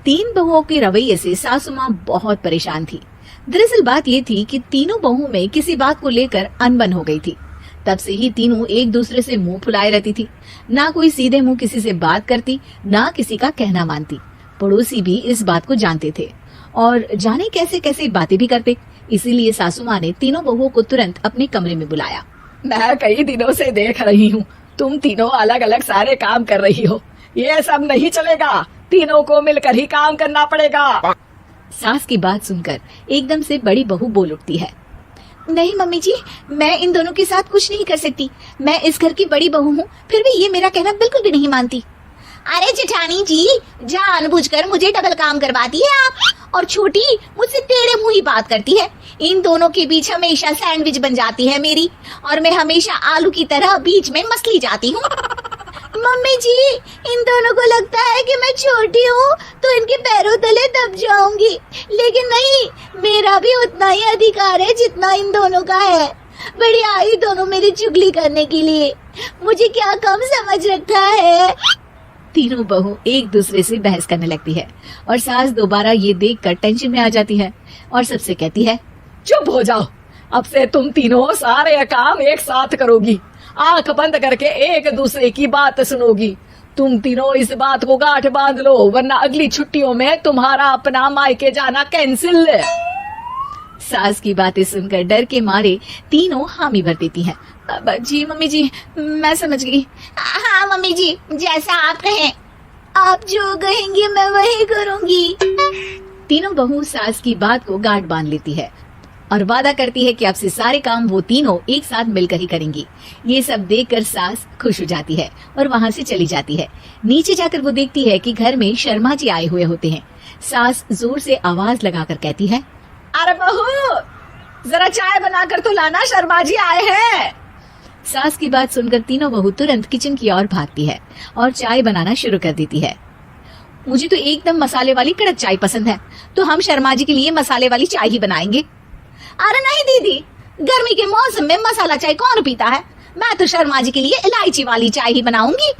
तीन बहुओं के रवैये से सासू माँ बहुत परेशान थी। दरअसल बात ये थी कि तीनों बहुओं में किसी बात को लेकर अनबन हो गई थी। तब से ही तीनों एक दूसरे से मुंह फुलाए रहती थी। ना कोई सीधे मुंह किसी से बात करती, ना किसी का कहना मानती। पड़ोसी भी इस बात को जानते थे और जाने कैसे कैसे बातें भी करते। इसीलिए सासू माँ ने तीनों बहुओं को तुरंत अपने कमरे में बुलाया। मैं कई दिनों से देख रही हूँ, तुम तीनों अलग अलग सारे काम कर रही हो। ये सब नहीं चलेगा, तीनों को मिलकर ही काम करना पड़ेगा। सास की बात सुनकर एकदम से बड़ी बहू बोल उठती है। नहीं मम्मी जी, मैं इन दोनों के साथ कुछ नहीं कर सकती। मैं इस घर की बड़ी बहू हूँ, फिर भी ये मेरा कहना बिल्कुल भी नहीं मानती। अरे जेठानी जी, जानबूझकर मुझे डबल काम करवाती है आप। और छोटी मुझसे टेढ़े मुंह ही बात करती है। इन दोनों के बीच हमेशा सैंडविच बन जाती है मेरी, और मैं हमेशा आलू की तरह बीच में मसली जाती हूँ। मम्मी जी, इन दोनों को लगता है कि मैं छोटी हूँ तो इनके पैरों तले दब जाऊंगी, लेकिन नहीं, मेरा भी उतना ही अधिकार है जितना इन दोनों का है। बड़ी आई दोनों मेरी चुगली करने के लिए, मुझे क्या कम समझ रखा है। तीनों बहू एक दूसरे से बहस करने लगती है और सास दोबारा ये देखकर टेंशन में आ जाती है और सबसे कहती है, चुप हो जाओ, अब से तुम तीनों सारे काम एक साथ करोगी। आंख बंद करके एक दूसरे की बात सुनोगी। तुम तीनों इस बात को गांठ बांध लो, वरना अगली छुट्टियों में तुम्हारा अपना मायके जाना कैंसिल। सास की बातें सुनकर डर के मारे तीनों हामी भर देती हैं। जी मम्मी जी, मैं समझ गई। हाँ मम्मी जी, जैसा आप कहें। आप जो कहेंगी मैं वही करूंगी। तीनों बहू सास की बात को गांठ बांध लेती है और वादा करती है कि अब से सारे काम वो तीनों एक साथ मिलकर ही करेंगी। ये सब देखकर सास खुश हो जाती है और वहाँ से चली जाती है। नीचे जाकर वो देखती है कि घर में शर्मा जी आए हुए होते हैं। सास जोर से आवाज लगाकर कहती है, अरे बहू, जरा चाय बनाकर तो लाना, शर्मा जी आए हैं। सास की बात सुनकर तीनों बहू तुरंत किचन की ओर भागती है और चाय बनाना शुरू कर देती है। मुझे तो एकदम मसाले वाली कड़क चाय पसंद है, तो हम शर्मा जी के लिए मसाले वाली चाय ही बनाएंगे। अरे नहीं दीदी, गर्मी के मौसम में मसाला चाय कौन पीता है? मैं तो शर्मा जी के लिए इलायची वाली चाय ही बनाऊंगी।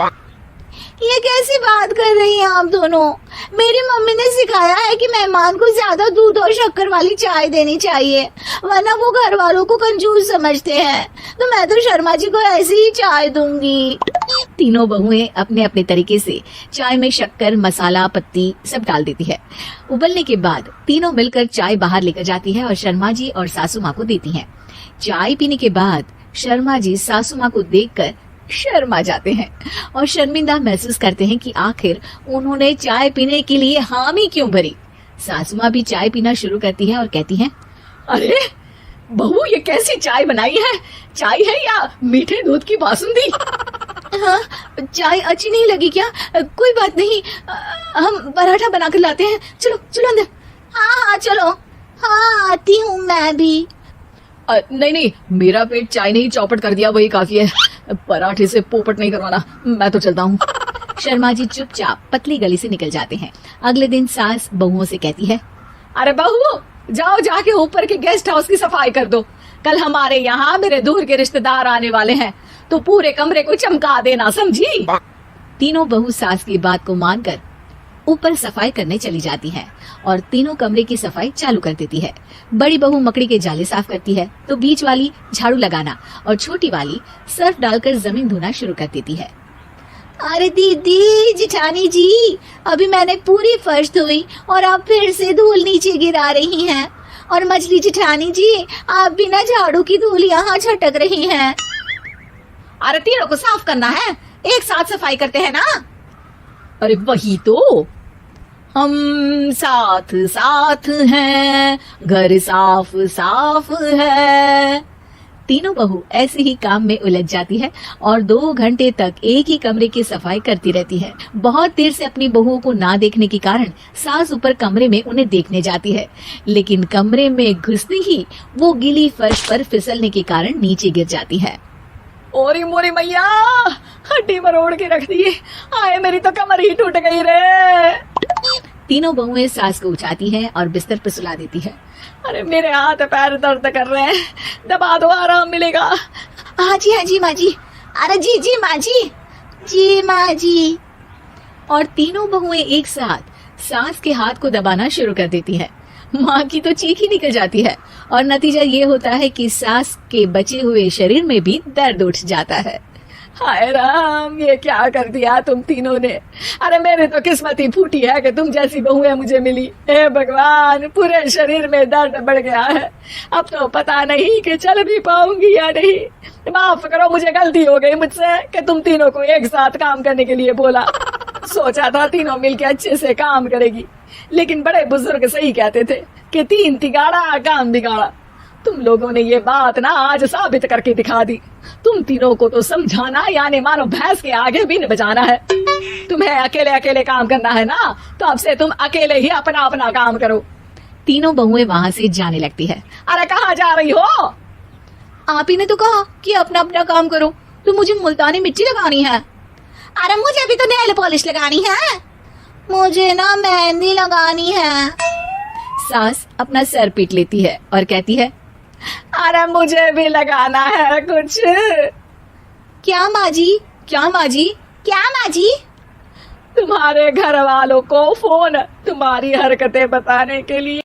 ये कैसी बात कर रही हैं आप दोनों? मेरी मम्मी ने सिखाया है कि मेहमान को ज्यादा दूध और शक्कर वाली चाय देनी चाहिए, वरना वो घर वालों को कंजूस समझते हैं। तो मैं तो शर्मा जी को ऐसी ही चाय दूंगी। तीनों बहुएं अपने अपने तरीके से चाय में शक्कर, मसाला, पत्ती सब डाल देती है। उबलने के बाद तीनों मिलकर चाय बाहर लेकर जाती है और शर्मा जी और सासू माँ को देती है। चाय पीने के बाद शर्मा जी सासू माँ को देखकर शर्मा जाते हैं और शर्मिंदा महसूस करते हैं कि आखिर उन्होंने चाय पीने के लिए हामी क्यों भरी। सासू माँ भी चाय पीना शुरू करती है और कहती हैं, अरे बहू, ये कैसी चाय बनाई है? चाय है या मीठे दूध की बासुंदी? हाँ, चाय अच्छी नहीं लगी क्या? कोई बात नहीं, हम पराठा बनाकर लाते हैं। चलो चलो अंदर। हाँ हाँ चलो। हाँ आती हूँ मैं भी। नहीं, मेरा पेट चाय ने ही चौपट कर दिया, वही काफी है। पराठे से पोपट नहीं करवाना, मैं तो चलता हूँ। शर्मा जी चुपचाप पतली गली से निकल जाते हैं। अगले दिन सास बहुओं से कहती है, अरे बहू, जाओ जाके ऊपर के गेस्ट हाउस की सफाई कर दो। कल हमारे यहाँ मेरे दूर के रिश्तेदार आने वाले हैं, तो पूरे कमरे को चमका देना, समझी? तीनों बहू सास की बात को मानकर ऊपर सफाई करने चली जाती है और तीनों कमरे की सफाई चालू कर देती है। बड़ी बहू मकड़ी के जाले साफ करती है, तो बीच वाली झाड़ू लगाना और छोटी वाली सर्फ डालकर जमीन धोना शुरू कर देती है। अरे दीदी, जिठानी जी, अभी मैंने पूरी फर्श धोई और आप फिर से धूल नीचे गिरा रही हैं। और मछली जिठानी जी, आप बिना झाड़ू की धूल यहाँ छटक रही हैं। अरे तीनों को साफ करना है, एक साथ सफाई करते हैं ना। अरे वही तो, हम साथ साथ हैं, घर साफ साफ है। तीनों बहू ऐसे ही काम में उलझ जाती है और 2 घंटे तक एक ही कमरे की सफाई करती रहती है। बहुत देर से अपनी बहुओं को ना देखने के कारण सास ऊपर कमरे में उन्हें देखने जाती है, लेकिन कमरे में घुसते ही वो गीली फर्श पर फिसलने के कारण नीचे गिर जाती है। ओरी मोरी मैया, हड्डी मरोड़ के रख दी, आए मेरी तो कमर ही टूट गई रे। तीनों बहुएं सास को उठाती हैं और बिस्तर पर सुला देती है। अरे मेरे हाथ पैर दर्द कर रहे हैं, दबा दो, आराम मिलेगा। हाँ जी माँ जी। अरे जी माँ जी, जी माँ जी। और तीनों बहुएं एक साथ सास के हाथ को दबाना शुरू कर देती है। माँ की तो चीख ही निकल जाती है और नतीजा ये होता है कि सास के बचे हुए शरीर में भी दर्द उठ जाता है। हाय राम, ये क्या कर दिया तुम तीनों ने। अरे मेरी तो किस्मत ही फूटी है कि तुम जैसी बहुएं मुझे मिली। हे भगवान, पूरे शरीर में दर्द बढ़ गया है। अब तो पता नहीं कि चल भी पाऊंगी या नहीं। माफ करो, मुझे गलती हो गई मुझसे कि तुम तीनों को एक साथ काम करने के लिए बोला। सोचा था तीनों मिलके अच्छे से काम करेगी, लेकिन बड़े बुजुर्ग सही कहते थे कि 3 तिगाड़ा काम बिगाड़ा। तुम लोगों ने ये बात ना आज साबित करके दिखा दी। तुम तीनों को तो समझाना यानी मानो भैंस के आगे भी न बजाना है। तुम्हें अकेले अकेले काम करना है ना, तो अब से तुम अकेले ही अपना अपना काम करो। तीनों बहुएं वहां से जाने लगती है। अरे कहाँ जा रही हो? आप ही ने तो कहा कि अपना अपना काम करो, तो मुझे मुल्तानी मिट्टी लगानी है। अरे मुझे भी तो नेल पॉलिश लगानी है। मुझे ना मेहंदी लगानी है। सास अपना सर पीट लेती है और कहती है, अरे मुझे भी लगाना है कुछ। क्या माँ जी? क्या माँ जी? क्या माँ जी? तुम्हारे घर वालों को फोन तुम्हारी हरकतें बताने के लिए।